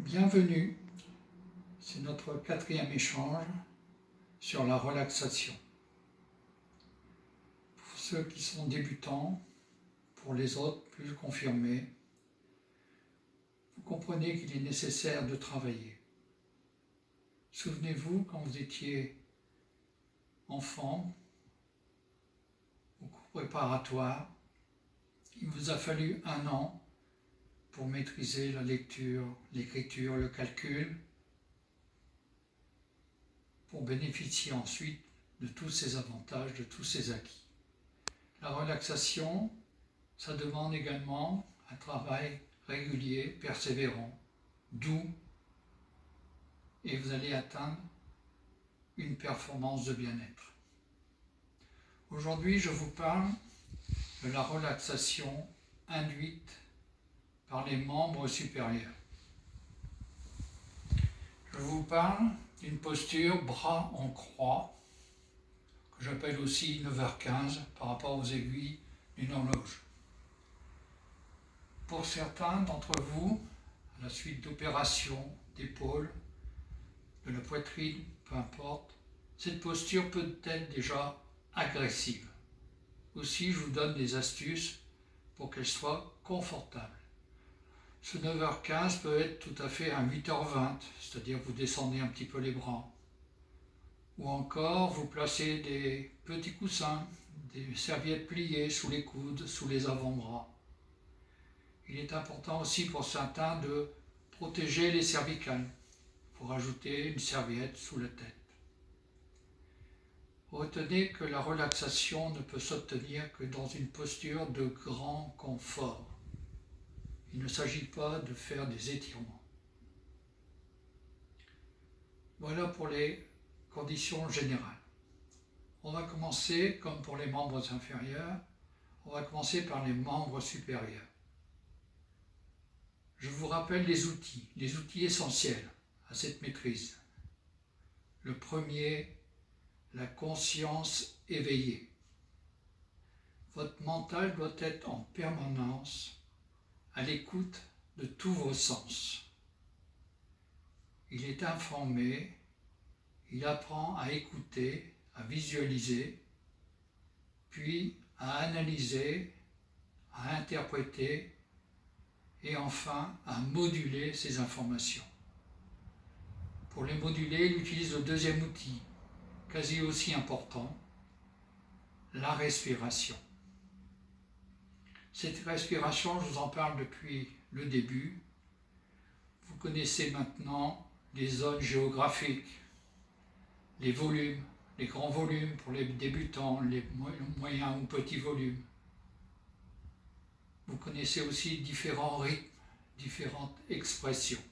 Bienvenue, c'est notre quatrième échange sur la relaxation. Pour ceux qui sont débutants, pour les autres plus confirmés, vous comprenez qu'il est nécessaire de travailler. Souvenez-vous, quand vous étiez enfant, au cours préparatoire, il vous a fallu 1 an pour maîtriser la lecture, l'écriture, le calcul, pour bénéficier ensuite de tous ces avantages, de tous ces acquis. La relaxation, ça demande également un travail régulier, persévérant, doux, et vous allez atteindre une performance de bien-être. Aujourd'hui, je vous parle de la relaxation induite par les membres supérieurs. Je vous parle d'une posture bras en croix, que j'appelle aussi 9h15 par rapport aux aiguilles d'une horloge. Pour certains d'entre vous, à la suite d'opérations d'épaule, de la poitrine, peu importe, cette posture peut être déjà agressive. Aussi, je vous donne des astuces pour qu'elle soit confortable. Ce 9h15 peut être tout à fait à 8h20, c'est-à-dire vous descendez un petit peu les bras. Ou encore, vous placez des petits coussins, des serviettes pliées sous les coudes, sous les avant-bras. Il est important aussi pour certains de protéger les cervicales. Il faut rajouter une serviette sous la tête. Retenez que la relaxation ne peut s'obtenir que dans une posture de grand confort. Il ne s'agit pas de faire des étirements. Voilà pour les conditions générales. On va commencer, comme pour les membres inférieurs, on va commencer par les membres supérieurs. Je vous rappelle les outils essentiels à cette maîtrise. Le premier, la conscience éveillée. Votre mental doit être en permanence à l'écoute de tous vos sens. Il est informé, il apprend à écouter, à visualiser, puis à analyser, à interpréter et enfin à moduler ces informations. Pour les moduler, il utilise le deuxième outil, quasi aussi important, la respiration. Cette respiration, je vous en parle depuis le début. Vous connaissez maintenant les zones géographiques, les volumes, les grands volumes pour les débutants, les moyens ou petits volumes. Vous connaissez aussi différents rythmes, différentes expressions.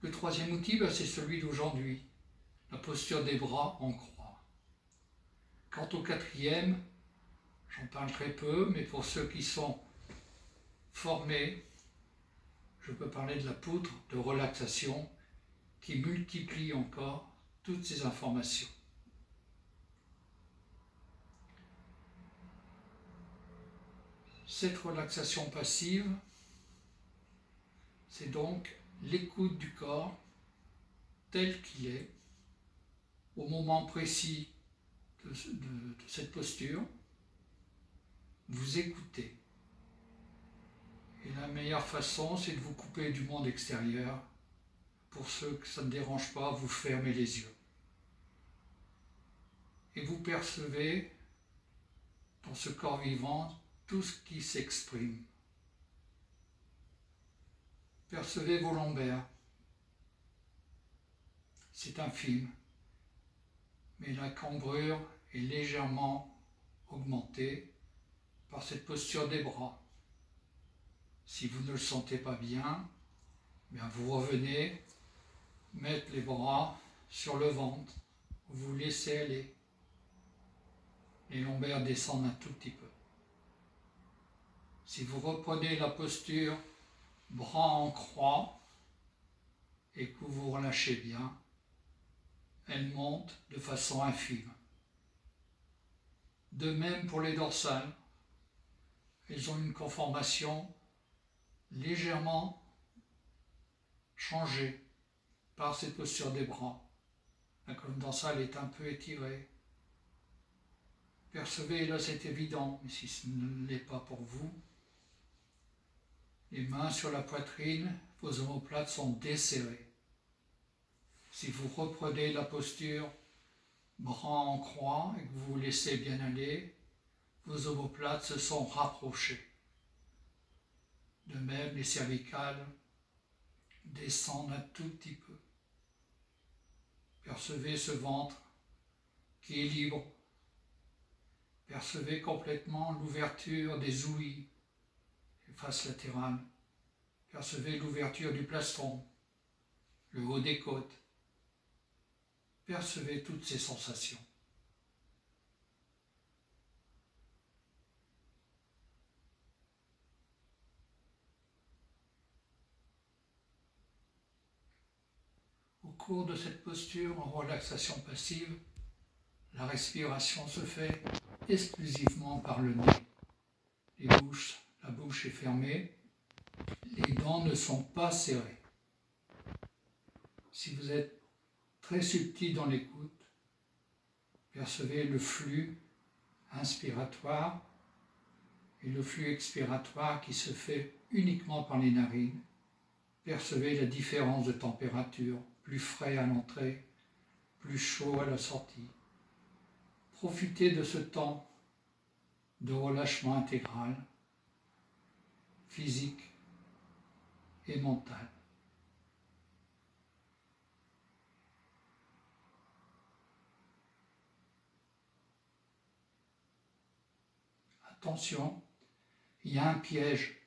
Le troisième outil, c'est celui d'aujourd'hui, la posture des bras en croix. Quant au quatrième, j'en parle très peu, mais pour ceux qui sont formés, je peux parler de la poudre de relaxation qui multiplie encore toutes ces informations. Cette relaxation passive, c'est donc l'écoute du corps tel qu'il est, au moment précis de cette posture. Vous écoutez. Et la meilleure façon, c'est de vous couper du monde extérieur. Pour ceux que ça ne dérange pas, vous fermez les yeux. Et vous percevez dans ce corps vivant tout ce qui s'exprime. Percevez vos lombaires. C'est infime, mais la cambrure est légèrement augmentée par cette posture des bras. Si vous ne le sentez pas bien, vous revenez mettre les bras sur le ventre, vous laissez aller. Les lombaires descendent un tout petit peu. Si vous reprenez la posture bras en croix et que vous relâchez bien, elle monte de façon infime. De même pour les dorsales, elles ont une conformation légèrement changée par cette posture des bras. La colonne dorsale est un peu étirée. Percevez, là c'est évident, mais si ce ne l'est pas pour vous, les mains sur la poitrine, vos omoplates sont desserrées. Si vous reprenez la posture bras en croix et que vous vous laissez bien aller, vos omoplates se sont rapprochées. De même, les cervicales descendent un tout petit peu. Percevez ce ventre qui est libre. Percevez complètement l'ouverture des ouïes, les faces latérales. Percevez l'ouverture du plastron, le haut des côtes. Percevez toutes ces sensations. Au cours de cette posture en relaxation passive, la respiration se fait exclusivement par le nez. La bouche est fermée, les dents ne sont pas serrées. Si vous êtes très subtil dans l'écoute, percevez le flux inspiratoire et le flux expiratoire qui se fait uniquement par les narines. Percevez la différence de température, plus frais à l'entrée, plus chaud à la sortie. Profitez de ce temps de relâchement intégral, physique et mental. Attention, il y a un piège.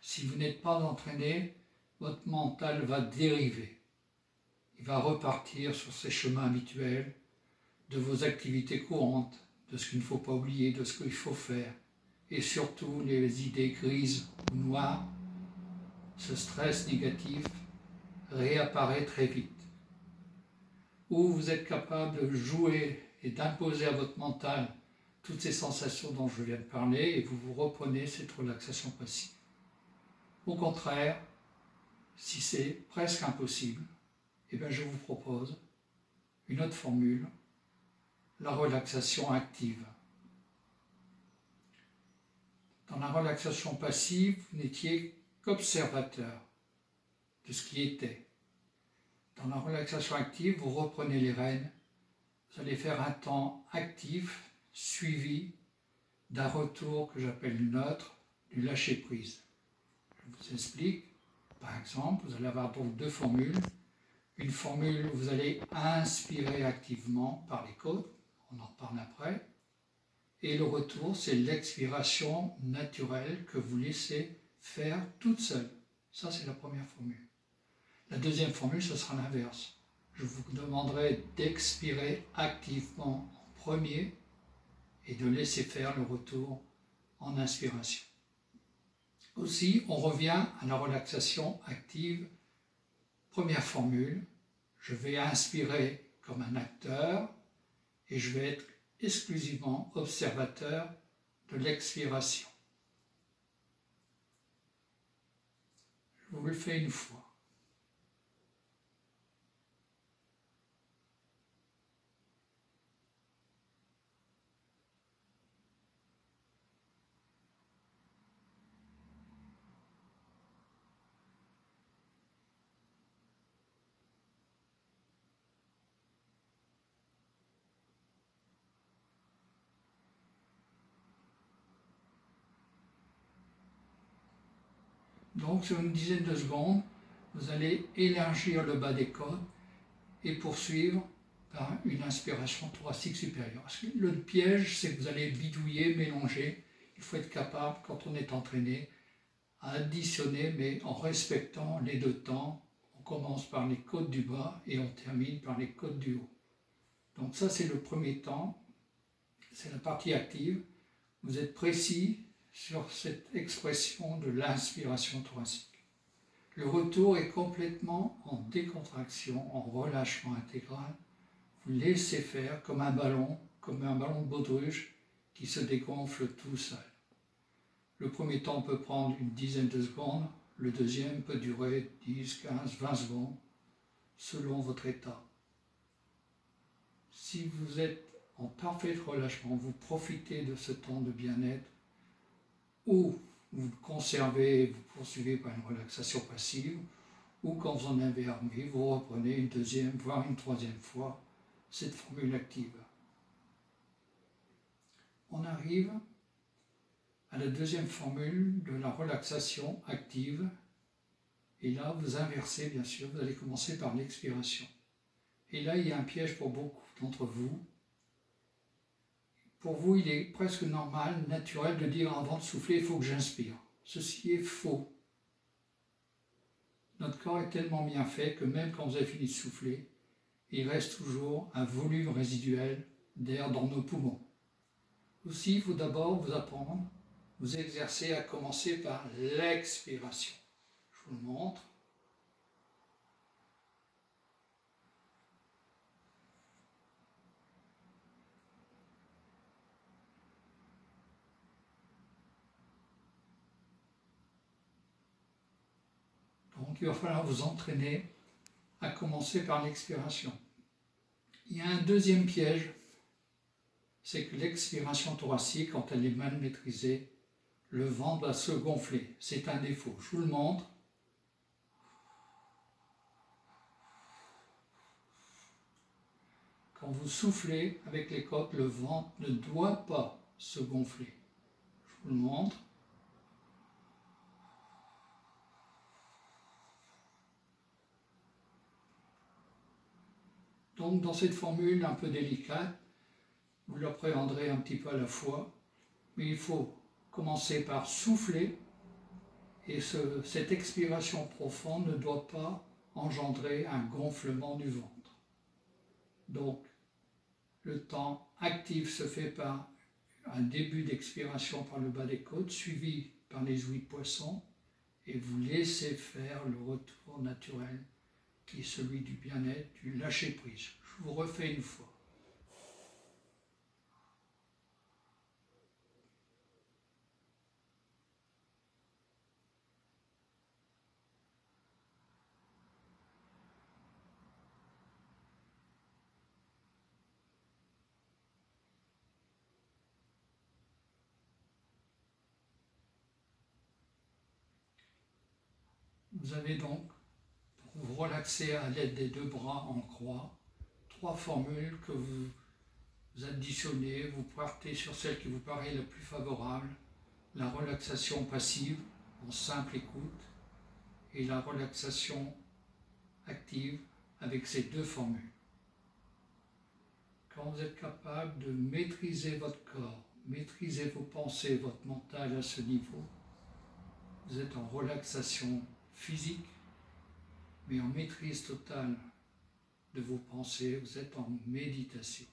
Si vous n'êtes pas entraîné, votre mental va dériver. Il va repartir sur ses chemins habituels, de vos activités courantes, de ce qu'il ne faut pas oublier, de ce qu'il faut faire, et surtout les idées grises ou noires. Ce stress négatif réapparaît très vite. Ou vous êtes capable de jouer et d'imposer à votre mental toutes ces sensations dont je viens de parler et vous reprenez cette relaxation passive. Au contraire, si c'est presque impossible, eh bien je vous propose une autre formule, la relaxation active. Dans la relaxation passive, vous n'étiez qu'observateur de ce qui était. Dans la relaxation active, vous reprenez les rênes, vous allez faire un temps actif, suivi d'un retour que j'appelle neutre, du lâcher-prise. Je vous explique. Par exemple, vous allez avoir donc deux formules. Une formule où vous allez inspirer activement par les côtes, on en reparle après, et le retour, c'est l'expiration naturelle que vous laissez faire toute seule. Ça, c'est la première formule. La deuxième formule, ce sera l'inverse. Je vous demanderai d'expirer activement en premier et de laisser faire le retour en inspiration. Aussi, on revient à la relaxation active. Première formule, je vais inspirer comme un acteur et je vais être exclusivement observateur de l'expiration. Je vous le fais une fois. Donc sur une dizaine de secondes, vous allez élargir le bas des côtes et poursuivre par une inspiration thoracique supérieure. Parce que le piège, c'est que vous allez bidouiller, mélanger. Il faut être capable, quand on est entraîné, à additionner, mais en respectant les deux temps. On commence par les côtes du bas et on termine par les côtes du haut. Donc ça, c'est le premier temps. C'est la partie active. Vous êtes précis sur cette expression de l'inspiration thoracique. Le retour est complètement en décontraction, en relâchement intégral. Vous laissez faire comme un ballon de baudruche qui se dégonfle tout seul. Le premier temps peut prendre une dizaine de secondes, Le deuxième peut durer 10, 15, 20 secondes, selon votre état. Si vous êtes en parfait relâchement, vous profitez de ce temps de bien-être, ou vous conservez, vous poursuivez par une relaxation passive, ou quand vous en avez envie, vous reprenez une deuxième, voire une troisième fois cette formule active. On arrive à la deuxième formule de la relaxation active, et là vous inversez bien sûr, vous allez commencer par l'expiration. Et là il y a un piège pour beaucoup d'entre vous. Pour vous il est presque normal, naturel de dire avant de souffler il faut que j'inspire. Ceci est faux. Notre corps est tellement bien fait que même quand vous avez fini de souffler, il reste toujours un volume résiduel d'air dans nos poumons. Aussi, il faut d'abord vous apprendre, vous exercer à commencer par l'expiration. Je vous le montre. Donc, il va falloir vous entraîner à commencer par l'expiration. Il y a un deuxième piège, c'est que l'expiration thoracique, quand elle est mal maîtrisée, le ventre va se gonfler. C'est un défaut. Je vous le montre. Quand vous soufflez avec les côtes, le ventre ne doit pas se gonfler. Je vous le montre. Donc dans cette formule un peu délicate, vous l'appréhenderez un petit peu à la fois, mais il faut commencer par souffler, et cette expiration profonde ne doit pas engendrer un gonflement du ventre. Donc le temps actif se fait par un début d'expiration par le bas des côtes, suivi par les ouïes de poisson, et vous laissez faire le retour naturel qui est celui du bien-être, du lâcher-prise. Je vous refais une fois. Vous avez donc, pour vous relaxer à l'aide des deux bras en croix, 3 formules que vous additionnez, vous partez sur celle qui vous paraît la plus favorable, la relaxation passive en simple écoute et la relaxation active avec ces 2 formules. Quand vous êtes capable de maîtriser votre corps, maîtriser vos pensées, votre mental à ce niveau, vous êtes en relaxation physique, mais en maîtrise totale de vos pensées, vous êtes en méditation.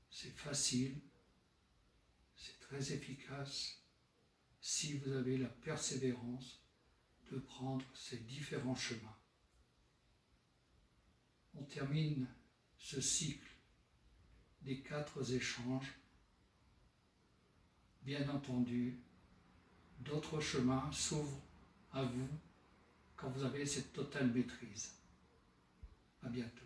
C'est facile, c'est très efficace si vous avez la persévérance de prendre ces différents chemins. On termine ce cycle des 4 échanges. Bien entendu, d'autres chemins s'ouvrent à vous quand vous avez cette totale maîtrise. À bientôt.